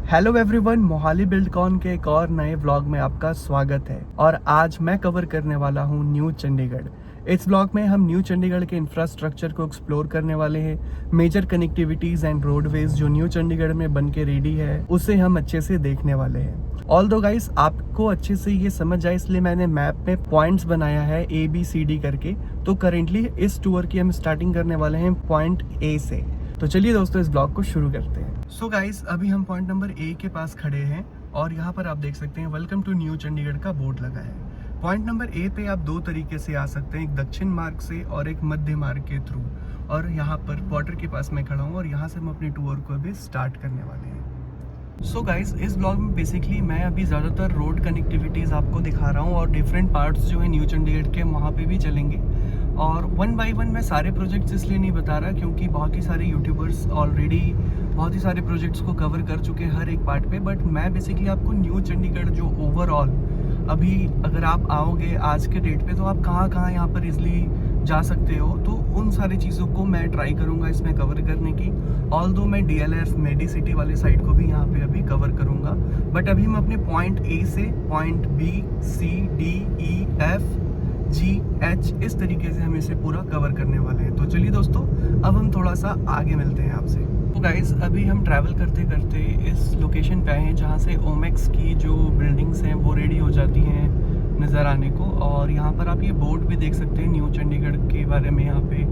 Hello everyone, Mohali Buildcon के एक और नए व्लॉग में आपका स्वागत है। और आज मैं कवर करने वाला हूं न्यू चंडीगढ़। इस व्लॉग में हम न्यू चंडीगढ़ के इंफ्रास्ट्रक्चर को एक्सप्लोर करने वाले हैं। मेजर कनेक्टिविटीज एंड रोडवेज जो न्यू चंडीगढ़ में बन के रेडी है उसे हम अच्छे से देखने वाले हैं। ऑल्दो गाइस आपको अच्छे से ये समझ आए इसलिए मैंने मैप में पॉइंट्स बनाया है ABCD करके। तो करेंटली इस टूर की हम स्टार्टिंग करने वाले हैं पॉइंट A से। तो चलिए दोस्तों इस ब्लॉग को शुरू करते हैं। सो गाइस अभी हम पॉइंट नंबर A के पास खड़े हैं और यहाँ पर आप देख सकते हैं वेलकम टू न्यू चंडीगढ़ का बोर्ड लगा है। पॉइंट नंबर A पे आप दो तरीके से आ सकते हैं, एक दक्षिण मार्ग से और एक मध्य मार्ग के थ्रू। और यहाँ पर बॉर्डर के पास मैं खड़ा हूँ और यहाँ से हम अपनी टूर को अभी स्टार्ट करने वाले हैं। सो गाइस इस ब्लॉग में बेसिकली मैं अभी ज़्यादातर रोड कनेक्टिविटीज़ आपको दिखा रहा हूँ और डिफरेंट पार्ट्स जो है न्यू चंडीगढ़ के वहाँ पे भी चलेंगे। और वन बाय वन मैं सारे प्रोजेक्ट्स इसलिए नहीं बता रहा क्योंकि बहुत ही सारे यूट्यूबर्स ऑलरेडी बहुत ही सारे प्रोजेक्ट्स को कवर कर चुके हैं हर एक पार्ट पे। बट मैं बेसिकली आपको न्यू चंडीगढ़ जो ओवरऑल अभी अगर आप आओगे आज के डेट पे तो आप कहाँ कहाँ यहाँ पर इजली जा सकते हो, तो उन सारी चीज़ों को मैं ट्राई करूँगा इसमें कवर करने की। ऑल्दो मैं DLF मेडिसिटी वाले साइड को भी यहाँ पे अभी कवर करूँगा। बट अभी हम अपने पॉइंट A से point B, C, D, E, F, G, H इस तरीके से हम इसे पूरा कवर करने वाले हैं। तो चलिए दोस्तों अब हम थोड़ा सा आगे मिलते हैं आपसे। तो गाइज अभी हम ट्रैवल करते करते इस लोकेशन पे आए हैं जहाँ से ओमेक्स की जो बिल्डिंग्स हैं वो रेडी हो जाती हैं नज़र आने को। और यहाँ पर आप ये बोर्ड भी देख सकते हैं न्यू चंडीगढ़ के बारे में यहाँ पे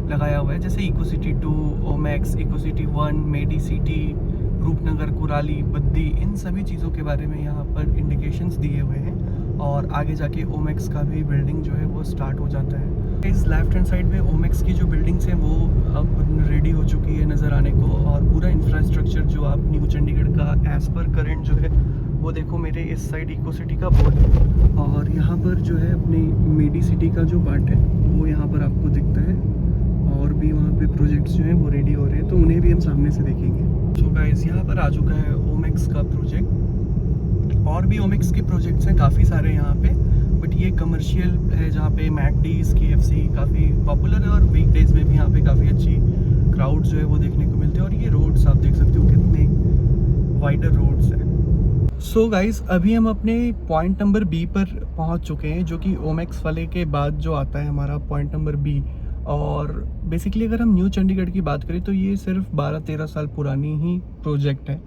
लगाया हुआ है, जैसे eco city 2, Omaxe, eco city 1, Medicity, Rupnagar, Kurali, Baddi, इन सभी चीज़ों के बारे में यहाँ पर इंडिकेशंस दिए हुए हैं। और आगे जाके ओमेक्स का भी बिल्डिंग जो है वो स्टार्ट हो जाता है। इस लेफ्ट हैंड साइड में ओमेक्स की जो बिल्डिंग्स हैं वो अब रेडी हो चुकी है नज़र आने को। और पूरा इंफ्रास्ट्रक्चर जो आप न्यू चंडीगढ़ का एज पर करंट जो है वो देखो मेरे इस साइड इको सिटी का बोर्ड है और यहाँ पर जो है अपनी मेडिसिटी का जो पार्ट है वो यहाँ पर आपको दिखता है। और भी वहाँ पे प्रोजेक्ट्स जो हैं वो रेडी हो रहे हैं तो उन्हें भी हम सामने से देखेंगे। सो गाइस यहाँ पर आ चुका है ओमेक्स का प्रोजेक्ट। और भी ओमेक्स के प्रोजेक्ट्स हैं काफ़ी सारे यहाँ पे, बट ये कमर्शियल है जहाँ पे मैकडीज, KFC काफ़ी पॉपुलर है और वीकडेज में भी यहाँ पे काफ़ी अच्छी क्राउड जो है वो देखने को मिलते हैं। और ये रोड्स आप देख सकते हो कितने वाइडर रोड्स हैं। सो गाइस अभी हम अपने पॉइंट नंबर B पर पहुँच चुके हैं जो कि ओमेक्स वाले के बाद जो आता है हमारा पॉइंट नंबर B। और बेसिकली अगर हम न्यू चंडीगढ़ की बात करें तो ये सिर्फ 12-13 साल पुरानी ही प्रोजेक्ट है।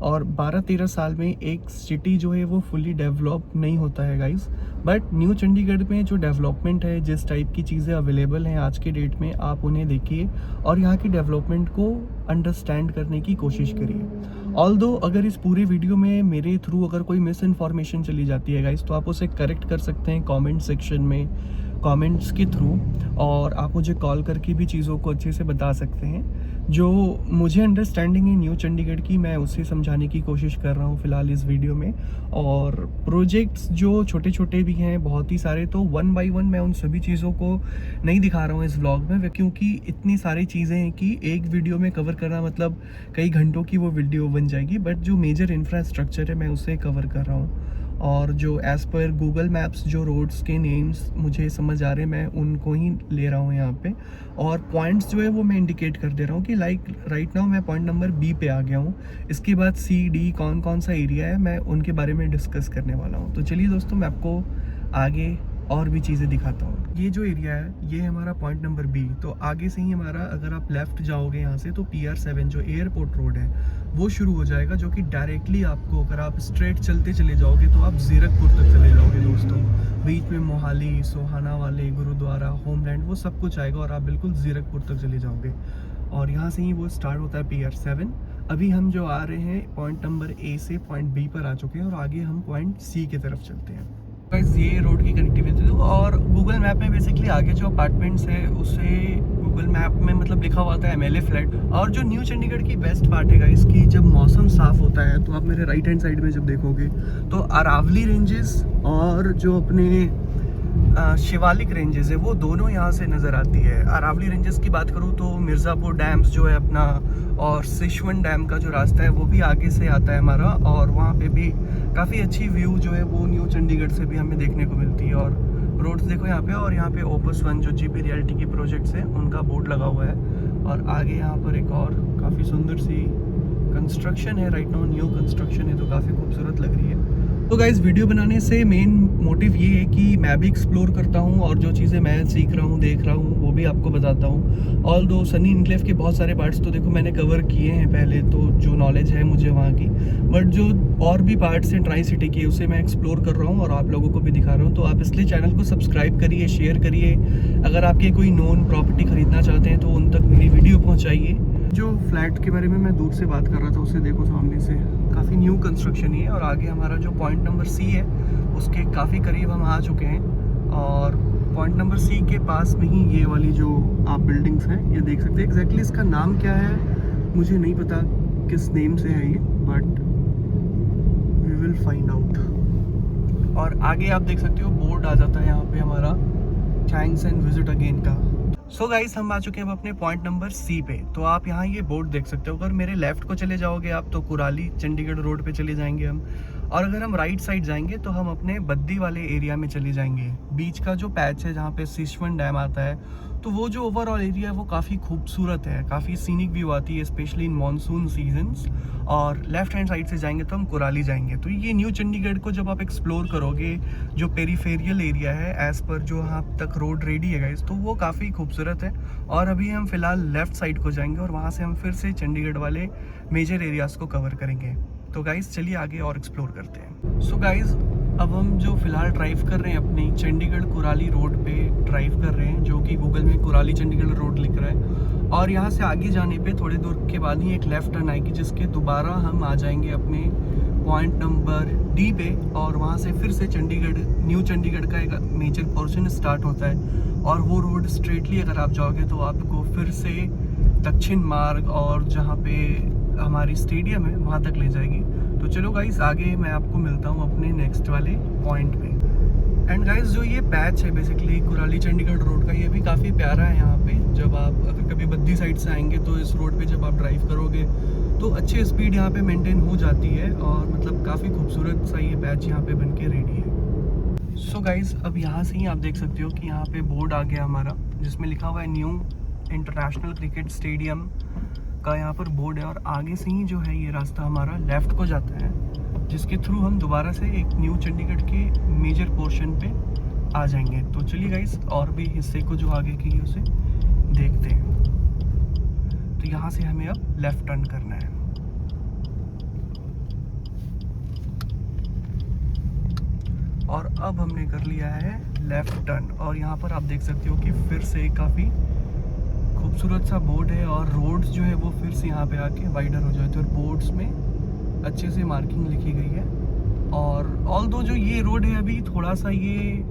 और 12-13 साल में एक सिटी जो है वो फुली डेवलप नहीं होता है गाइस। बट न्यू चंडीगढ़ में जो डेवलपमेंट है, जिस टाइप की चीज़ें अवेलेबल हैं आज के डेट में, आप उन्हें देखिए और यहाँ की डेवलपमेंट को अंडरस्टैंड करने की कोशिश करिए। ऑल्दो अगर इस पूरी वीडियो में मेरे थ्रू अगर कोई मिस इन्फॉर्मेशन चली जाती है गाइस तो आप उसे करेक्ट कर सकते हैं कमेंट सेक्शन में, कमेंट्स के थ्रू। और आप मुझे कॉल करके भी चीज़ों को अच्छे से बता सकते हैं। जो मुझे अंडरस्टैंडिंग है न्यू चंडीगढ़ की मैं उसे समझाने की कोशिश कर रहा हूँ फ़िलहाल इस वीडियो में। और प्रोजेक्ट्स जो छोटे छोटे भी हैं बहुत ही सारे, तो वन बाय वन मैं उन सभी चीज़ों को नहीं दिखा रहा हूँ इस व्लॉग में क्योंकि इतनी सारी चीज़ें हैं कि एक वीडियो में कवर करना मतलब कई घंटों की वो वीडियो बन जाएगी। बट जो मेजर इंफ्रास्ट्रक्चर है मैं उसे कवर कर रहा हूँ। और जो एज़ पर गूगल मैप्स जो रोड्स के नेम्स मुझे समझ आ रहे हैं मैं उनको ही ले रहा हूँ यहाँ पे। और पॉइंट्स जो है वो मैं इंडिकेट कर दे रहा हूँ कि लाइक राइट नाउ मैं पॉइंट नंबर B पे आ गया हूँ। इसके बाद C, D कौन कौन सा एरिया है मैं उनके बारे में डिस्कस करने वाला हूँ। तो चलिए दोस्तों मैं आपको आगे और भी चीज़ें दिखाता हूँ। ये जो एरिया है ये हमारा पॉइंट नंबर B। तो आगे से ही हमारा अगर आप लेफ़्ट जाओगे यहाँ से तो PR7 जो एयरपोर्ट रोड है वो शुरू हो जाएगा, जो कि डायरेक्टली आपको अगर आप स्ट्रेट चलते चले जाओगे तो आप जीरकपुर तक चले जाओगे दोस्तों। बीच में मोहाली, सोहाना वाले, गुरुद्वारा, होमलैंड वो सब कुछ आएगा और आप बिल्कुल जीरकपुर तक चले जाओगे। और यहाँ से ही वो स्टार्ट होता है PR7। अभी हम जो आ रहे हैं पॉइंट नंबर A से पॉइंट B पर आ चुके हैं और आगे हम पॉइंट C की तरफ चलते हैं। ये रोड की कनेक्टिविटी और गूगल मैप में बेसिकली आगे जो अपार्टमेंट्स है उसे गूगल मैप में मतलब लिखा हुआ था MLA फ्लैट। और जो न्यू चंडीगढ़ की बेस्ट पार्ट है गाइस कि जब मौसम साफ होता है तो आप मेरे राइट हैंड साइड में जब देखोगे तो अरावली रेंजेस और जो अपने शिवालिक रेंजेस है वो दोनों यहाँ से नज़र आती है। अरावली रेंजेस की बात करूँ तो मिर्ज़ापुर डैम्स जो है अपना और सिशवन डैम का जो रास्ता है वो भी आगे से आता है हमारा। और वहाँ पे भी काफ़ी अच्छी व्यू जो है वो न्यू चंडीगढ़ से भी हमें देखने को मिलती है। और रोड्स देखो यहाँ पे, और यहाँ पे ओपस 1 जो GP रियल्टी की प्रोजेक्ट्स है उनका बोर्ड लगा हुआ है। और आगे यहाँ पर एक और काफ़ी सुंदर सी कंस्ट्रक्शन है राइट नाउ, न्यू कंस्ट्रक्शन है, तो काफ़ी खूबसूरत लग रही है। तो गाइस वीडियो बनाने से मेन मोटिव ये है कि मैं भी एक्सप्लोर करता हूँ और जो चीज़ें मैं सीख रहा हूँ, देख रहा हूँ, वो भी आपको बताता हूँ। ऑल दो सनी इनक्लेव के बहुत सारे पार्ट्स तो देखो मैंने कवर किए हैं पहले, तो जो नॉलेज है मुझे वहाँ की, बट जो और भी पार्ट्स हैं ट्राई सिटी के, उसे मैं एक्सप्लोर कर रहा हूँ और आप लोगों को भी दिखा रहा हूँ। तो आप इसलिए चैनल को सब्सक्राइब करिए, शेयर करिए। अगर आपके कोई नोन प्रॉपर्टी खरीदना चाहते हैं तो उन तक मेरी वीडियो पहुँचाइए। जो फ्लैट के बारे में मैं दूर से बात कर रहा था, उसे देखो सामने से, काफ़ी न्यू कंस्ट्रक्शन ही है। और आगे हमारा जो पॉइंट नंबर सी है उसके काफ़ी करीब हम आ चुके हैं। और पॉइंट नंबर सी के पास में ही ये वाली जो आप बिल्डिंग्स हैं ये देख सकते हैं। एग्जैक्टली इसका नाम क्या है मुझे नहीं पता किस नेम से है ये, but we will find out. और आगे आप देख सकते हो बोर्ड आ जाता है यहाँ पे हमारा थैंक्स एंड विजिट अगेन का। सो गाइस हम आ चुके हैं अपने पॉइंट नंबर सी पे। तो आप यहाँ ये बोर्ड देख सकते हो। अगर मेरे लेफ्ट को चले जाओगे आप तो कुराली चंडीगढ़ रोड पे चले जाएंगे हम, और अगर हम राइट साइड जाएंगे तो हम अपने बद्दी वाले एरिया में चले जाएंगे। बीच का जो पैच है जहाँ पे सिशवन डैम आता है, तो वो जो ओवरऑल एरिया है वो काफ़ी खूबसूरत है, काफ़ी सीनिक व्यू आती है स्पेशली इन मानसून सीजन्स। और लेफ्ट हैंड साइड से जाएंगे तो हम कुराली जाएंगे। तो ये न्यू चंडीगढ़ को जब आप एक्सप्लोर करोगे, जो पेरीफेरियल एरिया है एज़ पर जो यहाँ तक रोड रेडी है गाइस, तो वो काफ़ी खूबसूरत है। और अभी हम फिलहाल लेफ़्ट साइड को जाएंगे और वहाँ से हम फिर से चंडीगढ़ वाले मेजर एरियाज़ को कवर करेंगे। तो गाइस चलिए आगे और एक्सप्लोर करते हैं। सो गाइस अब हम जो फिलहाल ड्राइव कर रहे हैं अपनी चंडीगढ़ कुराली रोड पे ड्राइव कर रहे हैं, जो कि गूगल में कुराली चंडीगढ़ रोड लिख रहा है। और यहाँ से आगे जाने पे थोड़ी दूर के बाद ही एक लेफ़्ट टर्न आएगी, जिसके दोबारा हम आ जाएंगे अपने पॉइंट नंबर डी पे। और वहाँ से फिर से चंडीगढ़, न्यू चंडीगढ़ का एक मेजर पोर्शन स्टार्ट होता है। और वो रोड स्ट्रेटली अगर आप जाओगे तो आपको फिर से दक्षिण मार्ग और जहाँ पे हमारी स्टेडियम है वहाँ तक ले जाएगी। तो चलो गाइस आगे मैं आपको मिलता हूँ अपने नेक्स्ट वाले पॉइंट पे। एंड गाइस जो ये पैच है बेसिकली कुराली चंडीगढ़ रोड का, ये भी काफ़ी प्यारा है। यहाँ पे जब आप अगर कभी बद्दी साइड से आएंगे तो इस रोड पे जब आप ड्राइव करोगे तो अच्छी स्पीड यहाँ पे मेंटेन हो जाती है। और मतलब काफ़ी खूबसूरत सा ये पैच यहाँ पे बन के रेडी है। सो गाइस अब यहाँ से ही आप देख सकते हो कि यहाँ पे बोर्ड आ गया हमारा, जिसमें लिखा हुआ है न्यू इंटरनेशनल क्रिकेट स्टेडियम का यहाँ पर बोर्ड है। और आगे से ही जो है ये रास्ता हमारा लेफ़्ट को जाता है, जिसके थ्रू हम दोबारा से एक न्यू चंडीगढ़ के मेजर पोर्शन पे आ जाएंगे। तो चलिए गाइस और भी हिस्से को जो आगे की उसे देखते हैं। तो यहाँ से हमें अब लेफ़्ट टर्न करना है। और अब हमने कर लिया है लेफ़्ट टर्न। और यहाँ पर आप देख सकते हो कि फिर से काफ़ी खूबसूरत सा बोर्ड है। और रोड्स जो है वो फिर से यहाँ पे आके वाइडर हो जाते हैं और बोर्ड्स में अच्छे से मार्किंग लिखी गई है। और ऑल दो जो ये रोड है अभी थोड़ा सा ये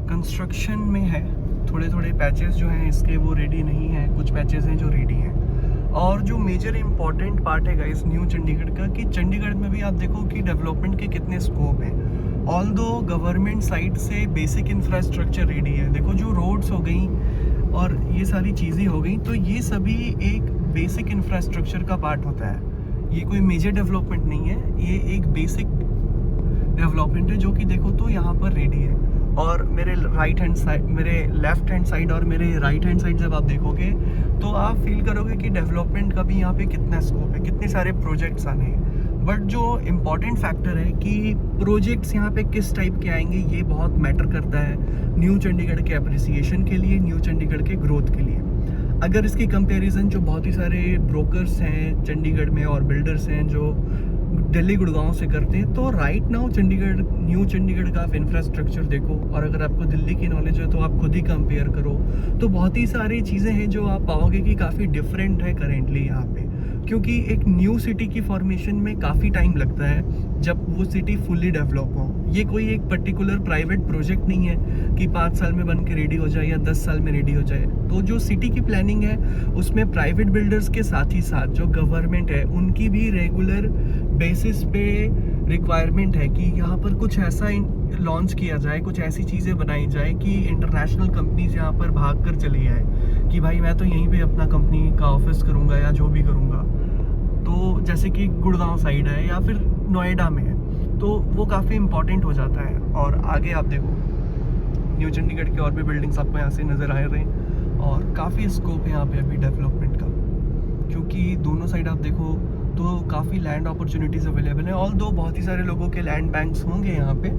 कंस्ट्रक्शन में है, थोड़े थोड़े पैचेस जो हैं इसके वो रेडी नहीं है, कुछ पैचेस हैं जो रेडी हैं। और जो मेजर इम्पॉर्टेंट पार्ट है गाइस न्यू चंडीगढ़ का, कि चंडीगढ़ में भी आप देखो कि डेवलपमेंट के कितने स्कोप हैं। ऑल दो गवर्नमेंट साइड से बेसिक इंफ्रास्ट्रक्चर रेडी है। देखो जो रोड्स हो गई और ये सारी चीज़ें हो गई, तो ये सभी एक बेसिक इंफ्रास्ट्रक्चर का पार्ट होता है। ये कोई मेजर डेवलपमेंट नहीं है, ये एक बेसिक डेवलपमेंट है जो कि देखो तो यहाँ पर रेडी है। और मेरे राइट हैंड साइड, मेरे लेफ्ट हैंड साइड और मेरे राइट हैंड साइड जब आप देखोगे तो आप फील करोगे कि डेवलपमेंट का भी यहाँ पे कितना स्कोप है, कितने सारे प्रोजेक्ट्स आने हैं। बट जो इम्पॉर्टेंट फैक्टर है कि प्रोजेक्ट्स यहाँ पे किस टाइप के आएंगे, ये बहुत मैटर करता है न्यू चंडीगढ़ के अप्रिसिएशन के लिए, न्यू चंडीगढ़ के ग्रोथ के लिए। अगर इसकी कंपैरिजन जो बहुत ही सारे ब्रोकर्स हैं चंडीगढ़ में और बिल्डर्स हैं जो दिल्ली गुड़गांव से करते हैं, तो right now Chandigarh, new Chandigarh का आप इंफ्रास्ट्रक्चर देखो, और अगर आपको दिल्ली की नॉलेज है तो आप खुद ही कंपेयर करो, तो बहुत ही सारी चीज़ें हैं जो आप पाओगे कि काफ़ी डिफरेंट है करेंटली यहाँ पे। क्योंकि एक न्यू सिटी की फॉर्मेशन में काफ़ी टाइम लगता है जब वो सिटी फुल्ली डेवलप हो। ये कोई एक पर्टिकुलर प्राइवेट प्रोजेक्ट नहीं है कि 5 साल में बन के रेडी हो जाए या 10 साल में रेडी हो जाए। तो जो सिटी की प्लानिंग है उसमें प्राइवेट बिल्डर्स के साथ ही साथ जो गवर्नमेंट है उनकी भी रेगुलर बेसिस पे रिक्वायरमेंट है कि यहाँ पर कुछ ऐसा लॉन्च किया जाए, कुछ ऐसी चीज़ें बनाई जाए कि इंटरनेशनल कंपनीज यहाँ पर भाग कर चली आए कि भाई मैं तो यहीं पे अपना कंपनी का ऑफिस करूँगा या जो भी करूँगा। तो जैसे कि गुड़गांव साइड है या फिर नोएडा में है, तो वो काफ़ी इम्पॉर्टेंट हो जाता है। और आगे आप देखो न्यू चंडीगढ़ के और भी बिल्डिंग्स आपको यहाँ से नज़र आ रहे हैं और काफ़ी स्कोप है यहाँ पे अभी डेवलपमेंट का, क्योंकि दोनों साइड आप देखो तो काफ़ी लैंड अपॉर्चुनिटीज़ अवेलेबल हैं। ऑल दो बहुत ही सारे लोगों के लैंड बैंक्स होंगे यहाँ पे,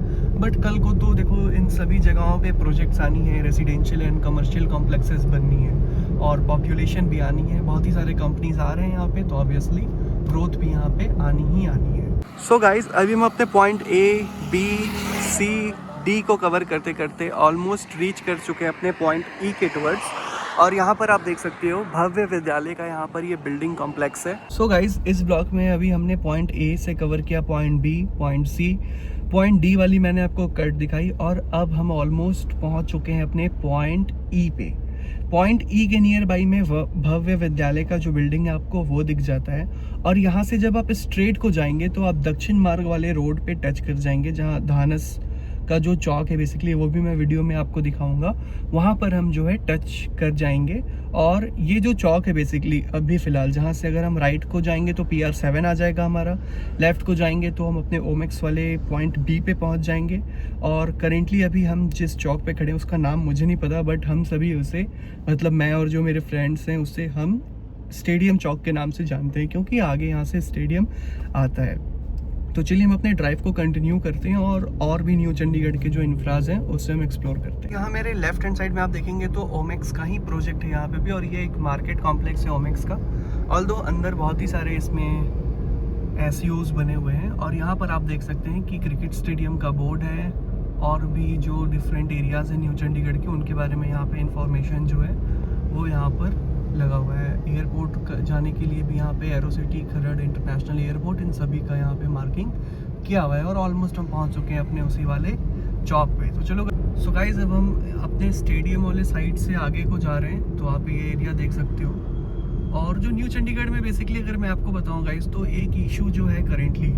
बट कल को तो देखो इन सभी जगहों पे प्रोजेक्ट्स आनी है, रेजिडेंशियल एंड कमर्शियल कॉम्प्लेक्सेस बननी है और पॉपुलेशन भी आनी है, बहुत ही सारे कंपनीज आ रहे हैं यहाँ पे, तो ऑब्वियसली ग्रोथ भी यहाँ पे आनी ही आनी है। सो गाइज, अभी हम अपने point A, B, C, D को कवर करते करते ऑलमोस्ट रीच कर चुके हैं अपने पॉइंट ई के टुवर्ड्स, और यहाँ पर आप देख सकते हो भव्य विद्यालय का यहाँ पर ये बिल्डिंग कॉम्प्लेक्स है। सो गाइज, इस ब्लॉक में अभी हमने पॉइंट ए से कवर किया, point B, point C, point D वाली मैंने आपको कट दिखाई, और अब हम ऑलमोस्ट पहुँच चुके हैं अपने पॉइंट ई पे। पॉइंट ई के नियर बाई में भव्य विद्यालय का जो बिल्डिंग है आपको वो दिख जाता है, और यहाँ से जब आप स्ट्रेट को जाएंगे तो आप दक्षिण मार्ग वाले रोड पे टच कर जाएंगे, जहाँ धानस का जो चौक है बेसिकली, वो भी मैं वीडियो में आपको दिखाऊंगा, वहाँ पर हम जो है टच कर जाएंगे। और ये जो चौक है बेसिकली अभी फ़िलहाल, जहाँ से अगर हम राइट को जाएंगे तो PR7 आ जाएगा हमारा, लेफ़्ट को जाएंगे तो हम अपने ओमेक्स वाले पॉइंट बी पे पहुँच जाएंगे। और करेंटली अभी हम जिस चौक पे खड़े हैं उसका नाम मुझे नहीं पता, बट हम सभी उसे, मतलब मैं और जो मेरे फ्रेंड्स हैं, उससे हम स्टेडियम चौक के नाम से जानते हैं, क्योंकि आगे यहाँ से स्टेडियम आता है। तो चलिए हम अपने ड्राइव को कंटिन्यू करते हैं और भी न्यू चंडीगढ़ के जो इंफ्राज हैं उससे हम एक्सप्लोर करते हैं। यहाँ मेरे लेफ्ट हैंड साइड में आप देखेंगे तो ओमेक्स का ही प्रोजेक्ट है यहाँ पे भी, और ये एक मार्केट कॉम्प्लेक्स है ओमेक्स का। ऑल्दो अंदर बहुत ही सारे इसमें SUs बने हुए हैं, और यहाँ पर आप देख सकते हैं कि क्रिकेट स्टेडियम का बोर्ड है, और भी जो डिफरेंट एरियाज़ हैं न्यू चंडीगढ़ के उनके बारे में यहाँ पे इंफॉर्मेशन जो है वो यहाँ पर लगा हुआ है। एयरपोर्ट जाने के लिए भी यहाँ पे एरोसिटी, खरड़ इंटरनेशनल एयरपोर्ट, इन सभी का यहाँ पे मार्किंग किया हुआ है, और ऑलमोस्ट हम पहुँच चुके हैं अपने उसी वाले चौक पे। तो चलो सो गाइस, अब हम अपने स्टेडियम वाले साइड से आगे को जा रहे हैं, तो आप ये एरिया देख सकते हो। और जो न्यू चंडीगढ़ में बेसिकली अगर मैं आपको बताऊँ गाइस, तो एक इशू जो है करेंटली,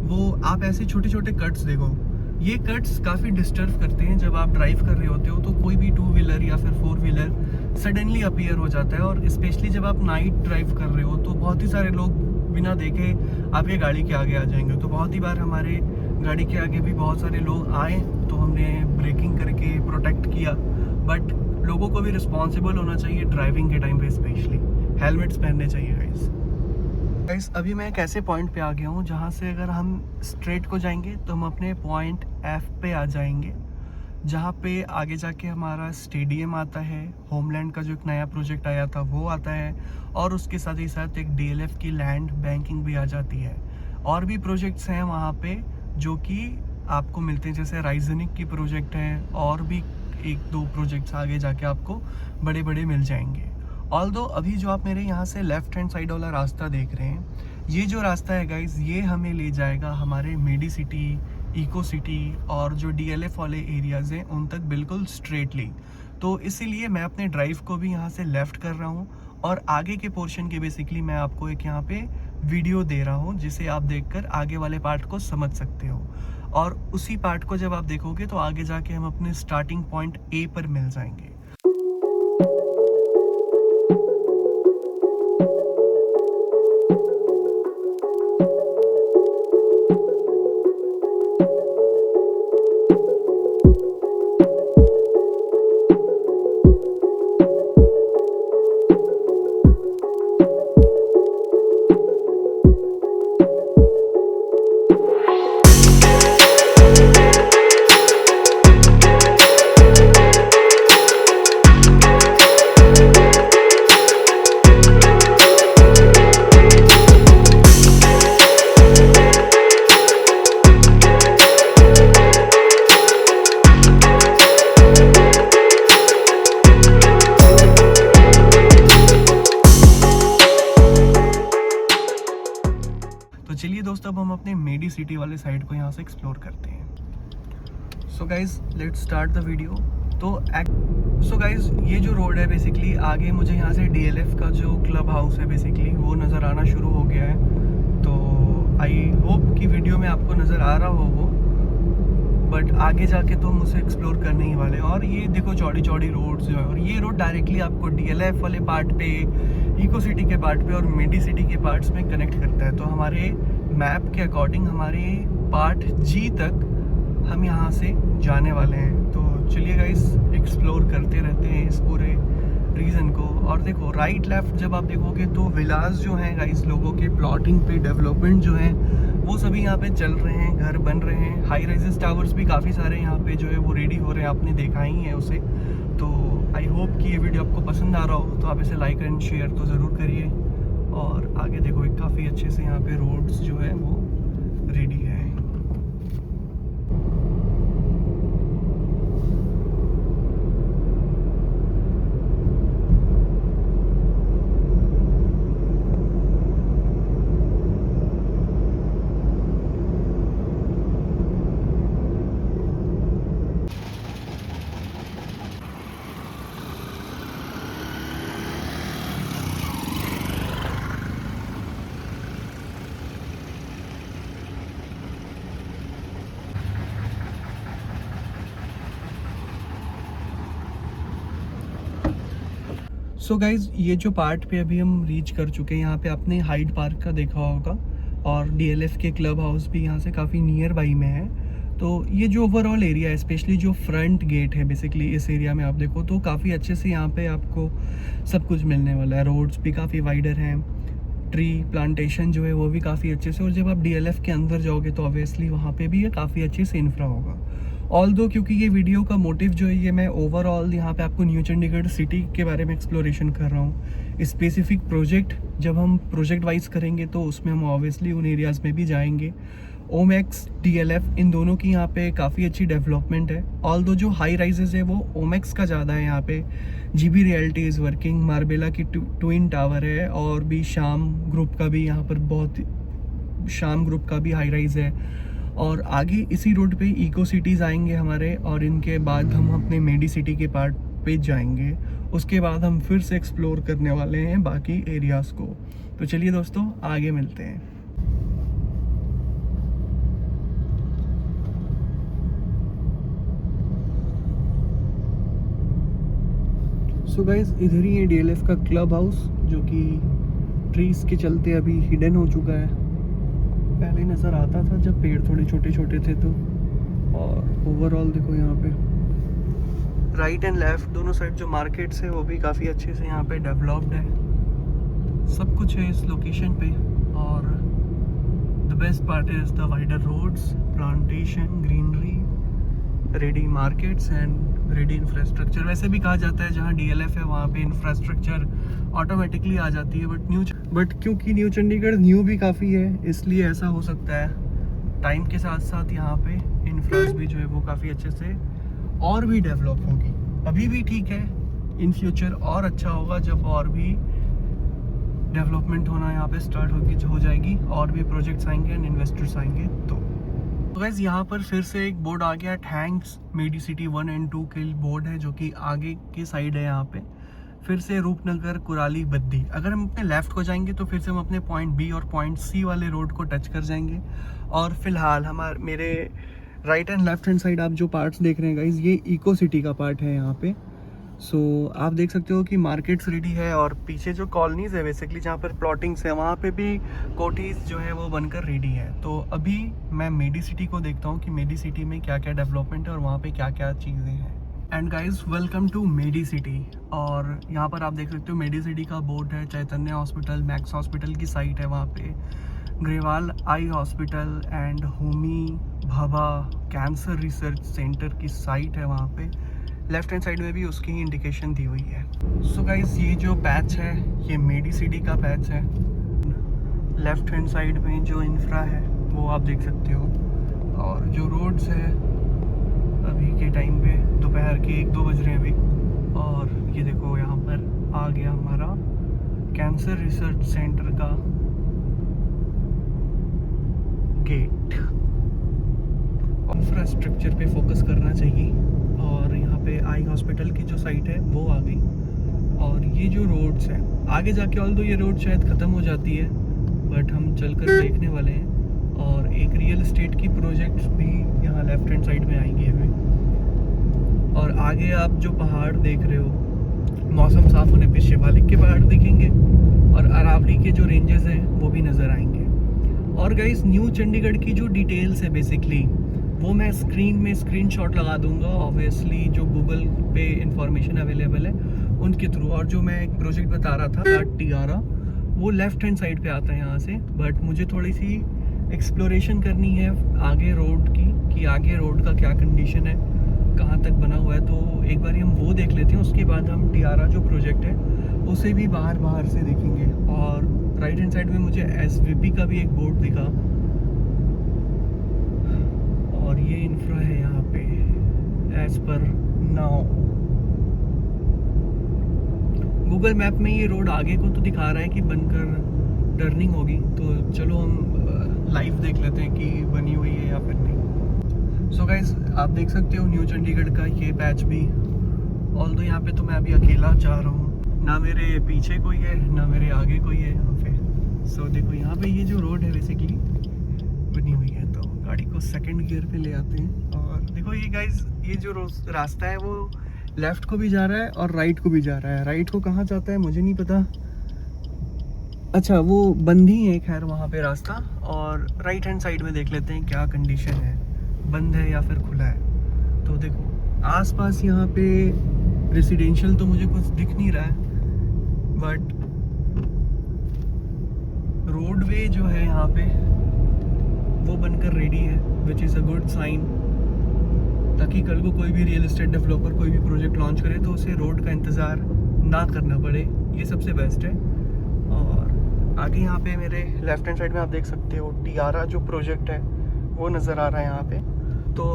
वो आप ऐसे छोटे छोटे कट्स देखो, ये कट्स काफ़ी डिस्टर्ब करते हैं। जब आप ड्राइव कर रहे होते हो तो कोई भी 2 व्हीलर या फिर 4 व्हीलर सडनली अपीयर हो जाता है, और स्पेशली जब आप नाइट ड्राइव कर रहे हो तो बहुत ही सारे लोग बिना देखे आपके गाड़ी के आगे आ जाएंगे। तो बहुत ही बार हमारे गाड़ी के आगे भी बहुत सारे लोग आए, तो हमने ब्रेकिंग करके प्रोटेक्ट किया, बट लोगों को भी रिस्पॉन्सिबल होना चाहिए ड्राइविंग के टाइम पे, स्पेशली हेलमेट्स पहनने चाहिए गाइस। अभी मैं एक ऐसे पॉइंट पे आ गया हूँ जहाँ से अगर हम स्ट्रेट को जाएंगे तो हम अपने पॉइंट F पे आ जाएंगे, जहाँ पे आगे जाके हमारा स्टेडियम आता है, होमलैंड का जो एक नया प्रोजेक्ट आया था वो आता है, और उसके साथ ही साथ एक DLF की लैंड बैंकिंग भी आ जाती है। और भी प्रोजेक्ट्स हैं वहाँ पे जो कि आपको मिलते हैं, जैसे राइजनिक की प्रोजेक्ट हैं, और भी 1-2 प्रोजेक्ट्स आगे जाके आपको बड़े बड़े मिल जाएंगे। ऑल्दो अभी जो आप मेरे यहाँ से लेफ्ट हैंड साइड वाला रास्ता देख रहे हैं, ये जो रास्ता है गाइज, ये हमें ले जाएगा हमारे मेडी सिटी, इको सिटी और जो DLF वाले एरियाज़ हैं उन तक बिल्कुल स्ट्रेटली। तो इसीलिए मैं अपने ड्राइव को भी यहाँ से लेफ़्ट कर रहा हूँ, और आगे के पोर्शन के बेसिकली मैं आपको एक यहाँ पे वीडियो दे रहा हूँ, जिसे आप देखकर आगे वाले पार्ट को समझ सकते हो। और उसी पार्ट को जब आप देखोगे तो आगे जाके हम अपने स्टार्टिंग पॉइंट A पर मिल जाएंगे। चलिए दोस्तों, अब हम अपने मेडी सिटी वाले साइड को यहाँ से एक्सप्लोर करते हैं। So guys, let's start the video. So guys, ये जो रोड है बेसिकली, आगे मुझे यहाँ से DLF का जो क्लब हाउस है बेसिकली वो नज़र आना शुरू हो गया है। तो आई होप कि वीडियो में आपको नज़र आ रहा हो वो, बट आगे जाके तो हम उसे एक्सप्लोर करने ही वाले। और ये देखो चौड़ी चौड़ी रोड्स जो है, और ये रोड डायरेक्टली आपको DLF वाले पार्ट पे, इको सिटी के पार्ट पे और मेडी सिटी के पार्ट्स में कनेक्ट करता है। तो हमारे मैप के अकॉर्डिंग हमारे पार्ट G तक हम यहाँ से जाने वाले हैं। तो चलिए गाइस, एक्सप्लोर करते रहते हैं इस पूरे रीज़न को। और देखो राइट लेफ्ट जब आप देखोगे तो विलास जो हैं गाइस, लोगों के प्लॉटिंग पे डेवलपमेंट जो है वो सभी यहाँ पे चल रहे हैं, घर बन रहे हैं। हाई राइजेस टावर्स भी काफ़ी सारे यहाँ पे जो है वो रेडी हो रहे हैं, आपने देखा ही है उसे। तो आई होप कि ये वीडियो आपको पसंद आ रहा हो, तो आप इसे लाइक एंड शेयर तो ज़रूर करिए। और आगे देखो एक काफ़ी अच्छे से यहाँ पे रोड्स जो है वो रेडी है। सो गाइज, ये जो पार्ट पे अभी हम रीच कर चुके हैं, यहाँ पे आपने हाइड पार्क का देखा होगा और डीएलएफ के क्लब हाउस भी यहाँ से काफ़ी नियर बाई में है। तो ये जो ओवरऑल एरिया है, स्पेशली जो फ्रंट गेट है बेसिकली इस एरिया में आप देखो तो काफ़ी अच्छे से यहाँ पे आपको सब कुछ मिलने वाला है। रोड्स भी काफ़ी वाइडर हैं, ट्री प्लांटेशन जो है वो भी काफ़ी अच्छे से। और जब आप डीएलएफ के अंदर जाओगे तो ऑब्वियसली वहाँ पे भी ये काफ़ी अच्छे से इंफ्रा होगा। ऑल्दो क्योंकि ये वीडियो का मोटिव जो है ये मैं ओवरऑल यहाँ पे आपको न्यू चंडीगढ़ सिटी के बारे में एक्सप्लोरेशन कर रहा हूँ। स्पेसिफिक प्रोजेक्ट जब हम प्रोजेक्ट वाइज करेंगे तो उसमें हम ऑब्वियसली उन एरियाज़ में भी जाएंगे। ओमेक्स, डीएलएफ, इन दोनों की यहाँ पे काफ़ी अच्छी डेवलपमेंट है। ऑल्दो जो हाई राइजेज है वो ओमेक्स का ज़्यादा है यहाँ पे। GB realty is working, Marbella की ट्विन टावर है, और भी शाम ग्रुप का भी यहाँ पर शाम ग्रुप का भी हाई राइज है। और आगे इसी रोड पे इको सिटीज़ आएंगे हमारे, और इनके बाद हम अपने मेडी सिटी के पार्ट पे जाएंगे। उसके बाद हम फिर से एक्सप्लोर करने वाले हैं बाकी एरियाज़ को। तो चलिए दोस्तों, आगे मिलते हैं। सो गाइस, इधर ही है डीएलएफ का क्लब हाउस, जो कि ट्रीज़ के चलते अभी हिडन हो चुका है। पहले नज़र आता था जब पेड़ थोड़े छोटे छोटे थे तो। और ओवरऑल देखो यहाँ पे राइट एंड लेफ्ट दोनों साइड जो मार्केट्स है वो भी काफ़ी अच्छे से यहाँ पे डेवलप्ड है। सब कुछ है इस लोकेशन पे। और the best part is the wider roads, plantation, greenery, ready markets and ready infrastructure. वैसे भी कहा जाता है जहाँ डीएलएफ है वहाँ पे इंफ्रास्ट्रक्चर ऑटोमेटिकली आ जाती है, बट क्योंकि न्यू चंडीगढ़ न्यू भी काफ़ी है इसलिए ऐसा हो सकता है। टाइम के साथ साथ यहाँ पे इंफ्रास भी जो है वो काफ़ी अच्छे से और भी डेवलप होगी। अभी भी ठीक है, इन फ्यूचर और अच्छा होगा जब और भी डेवलपमेंट होना यहाँ पे स्टार्ट हो जाएगी, और भी प्रोजेक्ट्स आएंगे एंड इन्वेस्टर्स आएंगे। तो गाइस, यहाँ पर फिर से एक बोर्ड आ गया, थैंक्स मेडी सिटी 1 एंड 2 के बोर्ड है, जो कि आगे की साइड है। यहाँ पे फिर से रूपनगर, कुराली, बद्दी। अगर हम अपने लेफ्ट को जाएंगे तो फिर से हम अपने पॉइंट बी और पॉइंट सी वाले रोड को टच कर जाएंगे। और फिलहाल मेरे right and left hand side आप जो पार्ट्स देख रहे हैं गाइस, ये इको सिटी का पार्ट है यहाँ पे। सो आप देख सकते हो कि मार्केट्स रेडी है, और पीछे जो कॉलोनीज़ है बेसिकली जहाँ पर प्लॉटिंग्स है वहाँ पे भी कोठीज़ जो है वो बनकर रेडी है। तो अभी मैं मेडी सिटी को देखता हूँ कि मेडी सिटी में क्या क्या डेवलपमेंट है और वहाँ पे क्या क्या चीज़ें हैं। And guys, welcome to Medi City. और यहाँ पर आप देख सकते हो मेडी सिटी का बोर्ड है। चैतन्य हॉस्पिटल, मैक्स हॉस्पिटल की साइट है वहाँ पे, Grewal eye hospital and Homi Bhabha cancer research centre की साइट है वहाँ पे। लेफ्ट हैंड साइड में भी उसकी ही इंडिकेशन दी हुई है। सो गाइस, ये जो पैच है ये मेडी सिटी का पैच है। लेफ्ट हैंड साइड में जो इंफ्रा है वो आप देख सकते हो, और जो रोड्स है अभी के टाइम पे दोपहर के 1-2 बज रहे हैं अभी। और ये देखो यहाँ पर आ गया हमारा कैंसर रिसर्च सेंटर का गेट। इंफ्रास्ट्रक्चर पे फोकस करना चाहिए। और यहाँ पे आई हॉस्पिटल की जो साइट है वो आ गई। और ये जो रोड्स हैं आगे जाके, ऑल्दो ये रोड शायद ख़त्म हो जाती है, बट हम चलकर देखने वाले हैं। और एक रियल एस्टेट की प्रोजेक्ट्स भी यहाँ लेफ्ट हैंड साइड में आएंगे हमें। और आगे आप जो पहाड़ देख रहे हो, मौसम साफ होने पे शिवालिक के पहाड़ दिखेंगे, और अरावली के जो रेंजेस हैं वो भी नज़र आएंगे। और गाइस, न्यू चंडीगढ़ की जो डिटेल्स है बेसिकली वो मैं स्क्रीन में स्क्रीनशॉट लगा दूंगा ऑब्वियसली, जो गूगल पे इंफॉर्मेशन अवेलेबल है उनके थ्रू। और जो मैं एक प्रोजेक्ट बता रहा था टियारा, वो लेफ्ट हैंड साइड पे आता है यहाँ से, बट मुझे थोड़ी सी एक्सप्लोरेशन करनी है आगे रोड की, कि आगे रोड का क्या कंडीशन है, कहाँ तक बना हुआ है। तो एक बार हम वो देख लेते हैं, उसके बाद हम टियारा जो प्रोजेक्ट है उसे भी बाहर से देखेंगे। और राइट हैंड साइड में मुझे SVP का भी एक बोर्ड दिखा, और ये इंफ्रा है यहाँ पे as per now. Google map में ये रोड आगे को तो दिखा रहा है कि बनकर टर्निंग होगी, तो चलो हम लाइव देख लेते हैं कि बनी हुई है या फिर नहीं। सो गाइज, आप देख सकते हो न्यू चंडीगढ़ का ये पैच भी। ऑल्दो यहाँ पे तो मैं अभी अकेला जा रहा हूँ, ना मेरे पीछे कोई है ना मेरे आगे कोई है यहाँ पे। सो देखो यहाँ पे ये जो रोड है बेसिकली बनी हुई है, तो गाड़ी को सेकंड गियर पे ले आते हैं। और देखो ये गाइज, ये जो रास्ता है वो लेफ्ट को भी जा रहा है और राइट को भी जा रहा है। राइट को कहाँ जाता है मुझे नहीं पता, अच्छा वो बंद ही है खैर वहाँ पे रास्ता। और राइट हैंड साइड में देख लेते हैं क्या कंडीशन है, बंद है या फिर खुला है। तो देखो आसपास यहाँ पे रेसिडेंशियल तो मुझे कुछ दिख नहीं रहा है, बट रोडवे जो है यहाँ पे वो बनकर रेडी है, which is a good sign, ताकि कल को कोई भी रियल एस्टेट डेवलपर कोई भी प्रोजेक्ट लॉन्च करे तो उसे रोड का इंतज़ार ना करना पड़े, ये सबसे बेस्ट है। और आगे यहाँ पे मेरे लेफ्ट हैंड साइड में आप देख सकते हो टियारा जो प्रोजेक्ट है वो नज़र आ रहा है यहाँ पे। तो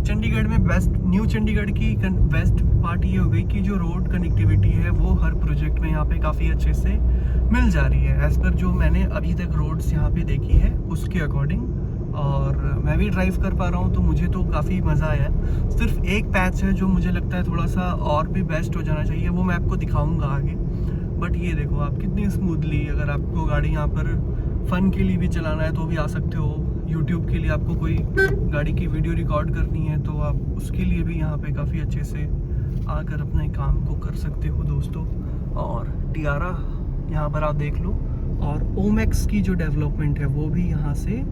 चंडीगढ़ में बेस्ट, न्यू चंडीगढ़ की बेस्ट पार्ट ये हो गई कि जो रोड कनेक्टिविटी है वो हर प्रोजेक्ट में यहाँ पे काफ़ी अच्छे से मिल जा रही है, एज़ पर जो मैंने अभी तक रोड्स यहाँ पे देखी है उसके अकॉर्डिंग। और मैं भी ड्राइव कर पा रहा हूँ तो मुझे तो काफ़ी मज़ा आया। सिर्फ एक पैच है जो मुझे लगता है थोड़ा सा और भी बेस्ट हो जाना चाहिए, वो मैं आपको दिखाऊंगा आगे। बट ये देखो आप कितनी स्मूथली, अगर आपको गाड़ी यहाँ पर फ़न के लिए भी चलाना है तो भी आ सकते हो, यूट्यूब के लिए आपको कोई गाड़ी की वीडियो रिकॉर्ड करनी है तो आप उसके लिए भी यहाँ पे काफ़ी अच्छे से आकर अपने काम को कर सकते हो दोस्तों। और टियारा यहाँ पर आप देख लो, और ओमेक्स की जो डेवलपमेंट है वो भी यहाँ से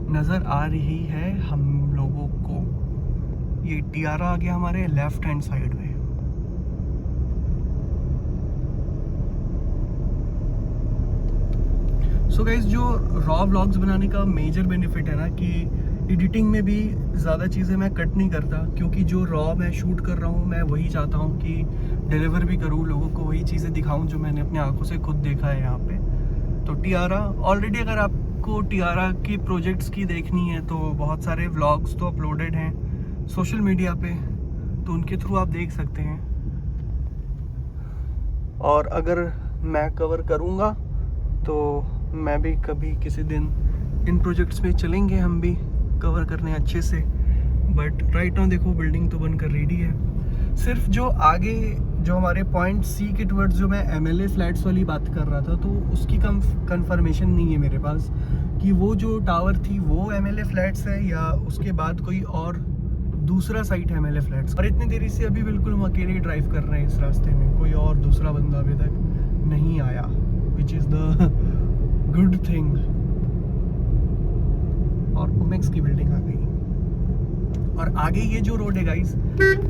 नज़र आ रही है हम लोगों को। ये टियारा आ गया हमारे लेफ्ट हैंड साइड में। सो गाइज, जो रॉ व्लॉग्स बनाने का मेजर बेनिफिट है ना कि एडिटिंग में भी ज़्यादा चीज़ें मैं कट नहीं करता, क्योंकि जो रॉ मैं शूट कर रहा हूँ मैं वही चाहता हूँ कि डिलीवर भी करूँ लोगों को, वही चीज़ें दिखाऊँ जो मैंने अपने आंखों से खुद देखा है यहाँ पे। तो टियारा ऑलरेडी, अगर आपको टियारा की प्रोजेक्ट्स की देखनी है तो बहुत सारे व्लॉग्स तो अपलोडेड हैं सोशल मीडिया पे, तो उनके थ्रू आप देख सकते हैं। और अगर मैं कवर करूँगा तो मैं भी कभी किसी दिन इन प्रोजेक्ट्स में चलेंगे, हम भी कवर करने अच्छे से। बट राइट नाउ देखो बिल्डिंग तो बनकर रेडी है। सिर्फ जो आगे जो हमारे पॉइंट C के टुवर्ड्स जो मैं MLA फ्लैट्स वाली बात कर रहा था, तो उसकी कंफर्मेशन नहीं है मेरे पास कि वो जो टावर थी वो MLA फ्लैट्स है या उसके बाद कोई और दूसरा साइट है MLA फ्लैट्स। और इतनी देरी से अभी बिल्कुल हम अकेले ड्राइव कर रहे हैं इस रास्ते में, कोई और दूसरा बंदा अभी तक नहीं आया, which is the good thing. और ओमेक्स की बिल्डिंग आ गई। और आगे ये जो रोड है गाइस,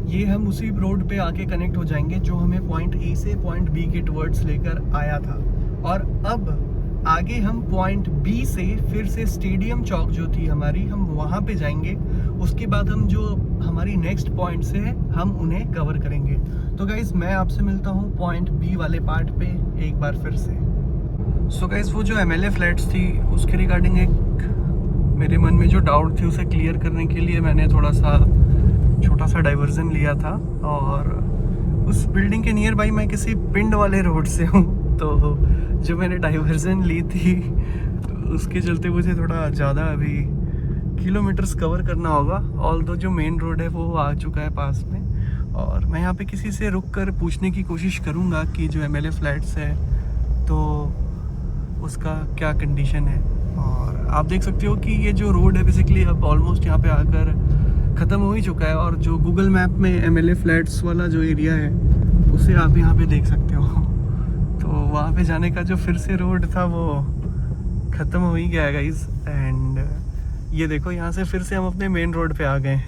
ये हम उसी रोड पे आके कनेक्ट हो जाएंगे जो हमें पॉइंट A से पॉइंट B के टुवर्ड्स लेकर आया था। और अब आगे हम पॉइंट B से फिर से स्टेडियम चौक जो थी हमारी, हम वहाँ पे जाएंगे। उसके बाद हम जो हमारी नेक्स्ट पॉइंट से है हम उन्हें कवर करेंगे। तो गाइस मैं आपसे मिलता हूँ पॉइंट B वाले पार्ट पे एक बार फिर से। सो गाइस, वो जो MLA फ्लैट्स थी उसके रिगार्डिंग एक मेरे मन में जो डाउट थी उसे क्लियर करने के लिए मैंने थोड़ा सा छोटा सा डाइवर्जन लिया था। और उस बिल्डिंग के नियर बाई मैं किसी पिंड वाले रोड से हूँ, तो जो मैंने डाइवर्जन ली थी उसके चलते मुझे थोड़ा ज़्यादा अभी किलोमीटर्स कवर करना होगा। ऑल्दो जो मेन रोड है वो आ चुका है पास में, और मैं यहाँ पे किसी से रुक कर पूछने की कोशिश करूँगा कि जो MLA फ्लैट्स है तो उसका क्या कंडीशन है। और आप देख सकते हो कि ये जो रोड है बेसिकली अब ऑलमोस्ट यहाँ पे आकर ख़त्म हो ही चुका है। और जो गूगल मैप में MLA फ्लैट्स वाला जो एरिया है उसे आप यहाँ पे देख सकते हो। तो वहाँ पे जाने का जो फिर से रोड था वो ख़त्म हो ही गया गाइस। एंड ये देखो यहाँ से फिर से हम अपने मेन रोड पे आ गए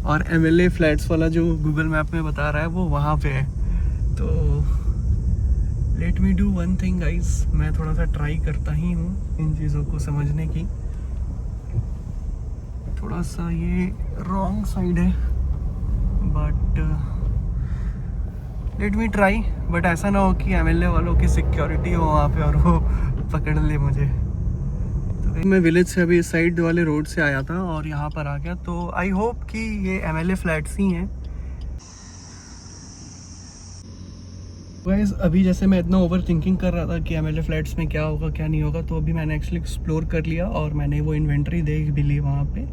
और MLA फ्लैट्स वाला जो गूगल मैप में बता रहा है वो वहाँ पे है। तो let me do one thing guys, मैं थोड़ा सा ट्राई करता ही हूँ इन चीज़ों को समझने की। थोड़ा सा ये रॉन्ग साइड है but let me try. But ऐसा ना हो कि MLA वालों की सिक्योरिटी हो वहाँ पे और वो पकड़ ले मुझे। तो मैं विलेज से अभी इस साइड वाले रोड से आया था और यहाँ पर आ गया, तो आई होप कि ये MLA फ्लैट्स ही हैं। गाइस अभी जैसे मैं इतना ओवर थिंकिंग कर रहा था कि MLA फ्लैट्स में क्या होगा क्या नहीं होगा, तो अभी मैंने एक्चुअली एक्सप्लोर कर लिया और मैंने वो इन्वेंट्री देख भी ली वहाँ पे।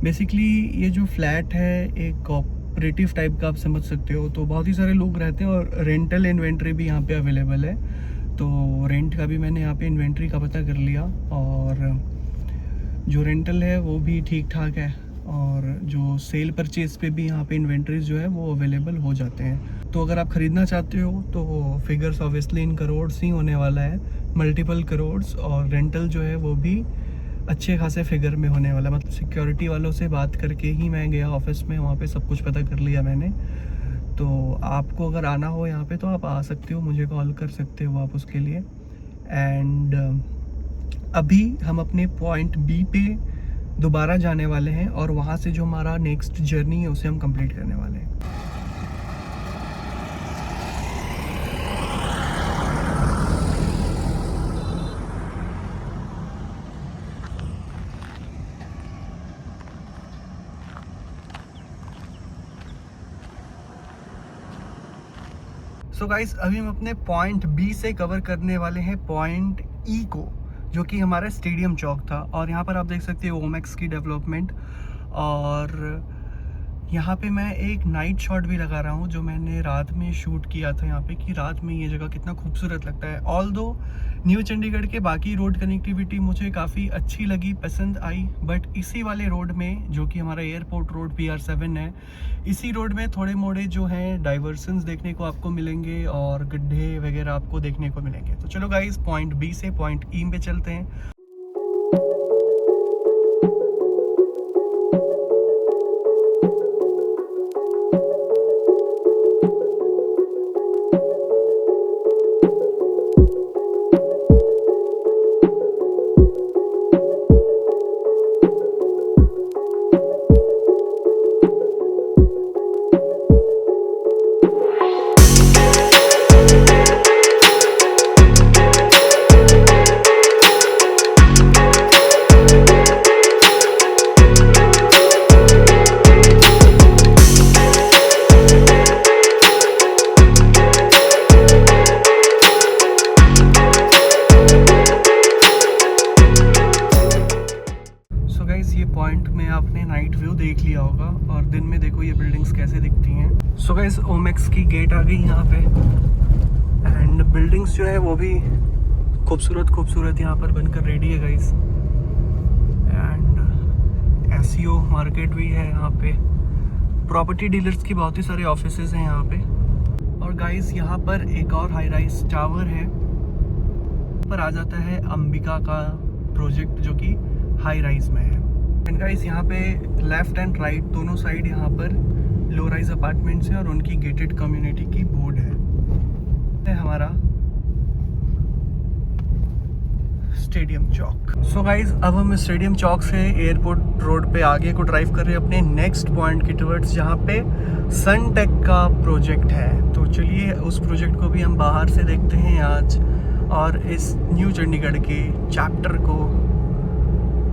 बेसिकली ये जो फ्लैट है एक कोऑपरेटिव टाइप का आप समझ सकते हो, तो बहुत ही सारे लोग रहते हैं और रेंटल इन्वेंट्री भी यहाँ पे अवेलेबल है। तो रेंट का भी मैंने यहाँ पे इन्वेंट्री का पता कर लिया और जो रेंटल है वो भी ठीक ठाक है और जो सेल परचेज पे भी यहाँ पे इन्वेंट्रीज जो है वो अवेलेबल हो जाते हैं। तो अगर आप ख़रीदना चाहते हो तो फिगर्स ऑब्वियसली इन करोड्स ही होने वाला है, मल्टीपल करोड्स, और रेंटल जो है वो भी अच्छे खासे फिगर में होने वाला। मतलब सिक्योरिटी वालों से बात करके ही मैं गया ऑफिस में, वहाँ पे सब कुछ पता कर लिया मैंने। तो आपको अगर आना हो यहाँ पे तो आप आ सकते हो, मुझे कॉल कर सकते हो आप उसके लिए। एंड अभी हम अपने पॉइंट B पे दोबारा जाने वाले हैं और वहाँ से जो हमारा नेक्स्ट जर्नी है उसे हम कंप्लीट करने वाले हैं। सो गाइस अभी हम अपने पॉइंट B से कवर करने वाले हैं पॉइंट E को, जो कि हमारा स्टेडियम चौक था। और यहाँ पर आप देख सकते हो ओमेक्स की डेवलपमेंट। और यहाँ पे मैं एक नाइट शॉट भी लगा रहा हूँ जो मैंने रात में शूट किया था यहाँ पे, कि रात में ये जगह कितना खूबसूरत लगता है। ऑल्दो न्यू चंडीगढ़ के बाकी रोड कनेक्टिविटी मुझे काफ़ी अच्छी लगी, पसंद आई, बट इसी वाले रोड में जो कि हमारा एयरपोर्ट रोड PR7 है, इसी रोड में थोड़े मोड़े जो हैं डाइवर्सन्स देखने को आपको मिलेंगे और गड्ढे वगैरह आपको देखने को मिलेंगे। तो चलो गाइस पॉइंट B से पॉइंट E पे चलते हैं। पॉइंट में आपने नाइट व्यू देख लिया होगा और दिन में देखो ये बिल्डिंग्स कैसे दिखती हैं। सो गाइस ओमेक्स की गेट आ गई यहाँ पे एंड बिल्डिंग्स जो है वो भी खूबसूरत यहाँ पर बनकर रेडी है गाइस। एंड SEO मार्केट भी है यहाँ पे, प्रॉपर्टी डीलर्स की बहुत ही सारे ऑफिसेज हैं यहाँ पे। और गाइस यहाँ पर एक और हाई राइज टावर है, पर आ जाता है अंबिका का प्रोजेक्ट जो कि हाई राइज में है। एंड गाइस यहाँ पे लेफ्ट एंड राइट दोनों साइड यहाँ पर लो राइज अपार्टमेंट्स हैं और उनकी गेटेड कम्युनिटी की बोर्ड है हमारा स्टेडियम चौक। सो गाइस अब हम स्टेडियम चौक से एयरपोर्ट रोड पे आगे को ड्राइव कर रहे हैं अपने नेक्स्ट पॉइंट की टुवर्ड्स, जहाँ पे सनटेक का प्रोजेक्ट है। तो चलिए उस प्रोजेक्ट को भी हम बाहर से देखते हैं आज और इस न्यू चंडीगढ़ के चैप्टर को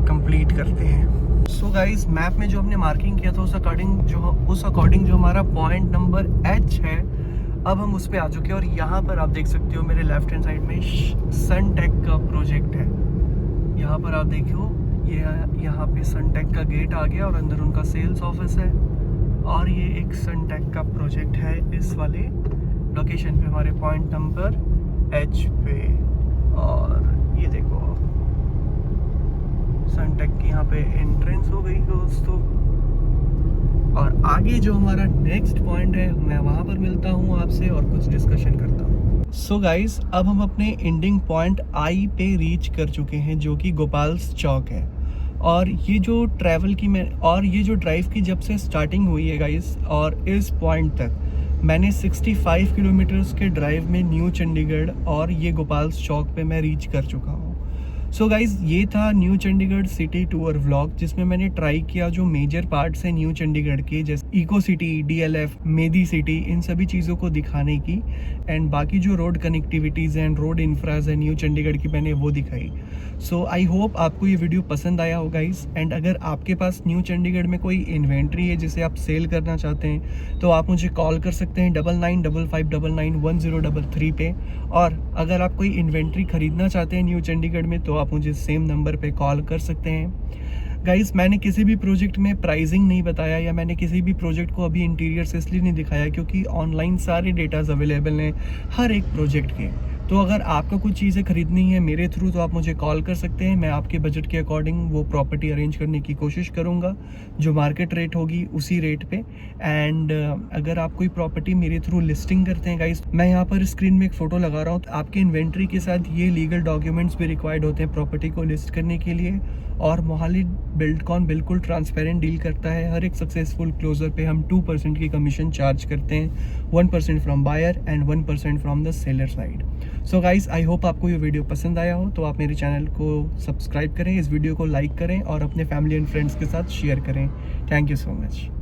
कंप्लीट करते हैं। सो गाइस मैप में जो हमने मार्किंग किया था उस अकॉर्डिंग जो हमारा पॉइंट नंबर H है, अब हम उस पे आ चुके हैं। और यहाँ पर आप देख सकते हो मेरे लेफ्ट हैंड साइड में सनटेक का प्रोजेक्ट है। यहाँ पर आप देखो ये यहाँ पे सनटेक का गेट आ गया और अंदर उनका सेल्स ऑफिस है और ये एक सनटेक का प्रोजेक्ट है इस वाले लोकेशन पे हमारे पॉइंट नंबर H पे। और ये देखो सनटेक की यहाँ पे एंट्रेंस हो गई दोस्तों। और आगे जो हमारा नेक्स्ट पॉइंट है मैं वहाँ पर मिलता हूँ आपसे और कुछ डिस्कशन करता हूँ। सो गाइस अब हम अपने एंडिंग पॉइंट I पे रीच कर चुके हैं जो कि गोपाल्स चौक है। और ये जो ड्राइव की जब से स्टार्टिंग हुई है गाइस, और इस पॉइंट तक मैंने 65 किलोमीटर्स के ड्राइव में न्यू चंडीगढ़ और ये गोपाल चौक पे मैं रीच कर चुका हूँ। सो गाइज़, ये था new Chandigarh city tour vlog, जिसमें मैंने ट्राई किया जो मेजर पार्ट्स हैं न्यू चंडीगढ़ के, जैसे इको सिटी, डीएलएफ, मेदी सिटी, इन सभी चीज़ों को दिखाने की, एंड बाकी जो रोड कनेक्टिविटीज़ हैं, रोड इंफ्राज है न्यू चंडीगढ़ की, मैंने वो दिखाई। सो आई होप आपको ये वीडियो पसंद आया हो गाइज़। एंड अगर आपके पास न्यू चंडीगढ़ में कोई इन्वेंट्री है जिसे आप सेल करना चाहते हैं, तो आप मुझे कॉल कर सकते हैं 9955991033 पे। और अगर आप कोई इन्वेंट्री खरीदना चाहते हैं न्यू चंडीगढ़ में, तो आप मुझे सेम नंबर पे कॉल कर सकते हैं। गाइस, मैंने किसी भी प्रोजेक्ट में प्राइसिंग नहीं बताया, या मैंने किसी भी प्रोजेक्ट को अभी इंटीरियर से इसलिए नहीं दिखाया क्योंकि ऑनलाइन सारे डेटाज अवेलेबल हैं हर एक प्रोजेक्ट के। तो अगर आपको कुछ चीज़ें खरीदनी है मेरे थ्रू, तो आप मुझे कॉल कर सकते हैं। मैं आपके बजट के अकॉर्डिंग वो प्रॉपर्टी अरेंज करने की कोशिश करूँगा, जो मार्केट रेट होगी उसी रेट पे। एंड अगर आप कोई प्रॉपर्टी मेरे थ्रू लिस्टिंग करते हैं गाइस, मैं यहाँ पर स्क्रीन में एक फ़ोटो लगा रहा हूँ, तो आपके इन्वेंट्री के साथ ये लीगल डॉक्यूमेंट्स भी रिक्वायर्ड होते हैं प्रॉपर्टी को लिस्ट करने के लिए। और मोहाली बिल्डकॉन बिल्कुल ट्रांसपेरेंट डील करता है। हर एक सक्सेसफुल क्लोजर पे हम 2% की कमीशन चार्ज करते हैं, 1% from buyer and 1% from the seller side. So guys, I hope आपको ये वीडियो पसंद आया हो, तो आप मेरे चैनल को सब्सक्राइब करें, इस वीडियो को लाइक करें और अपने फैमिली एंड फ्रेंड्स के साथ शेयर करें। Thank you so much.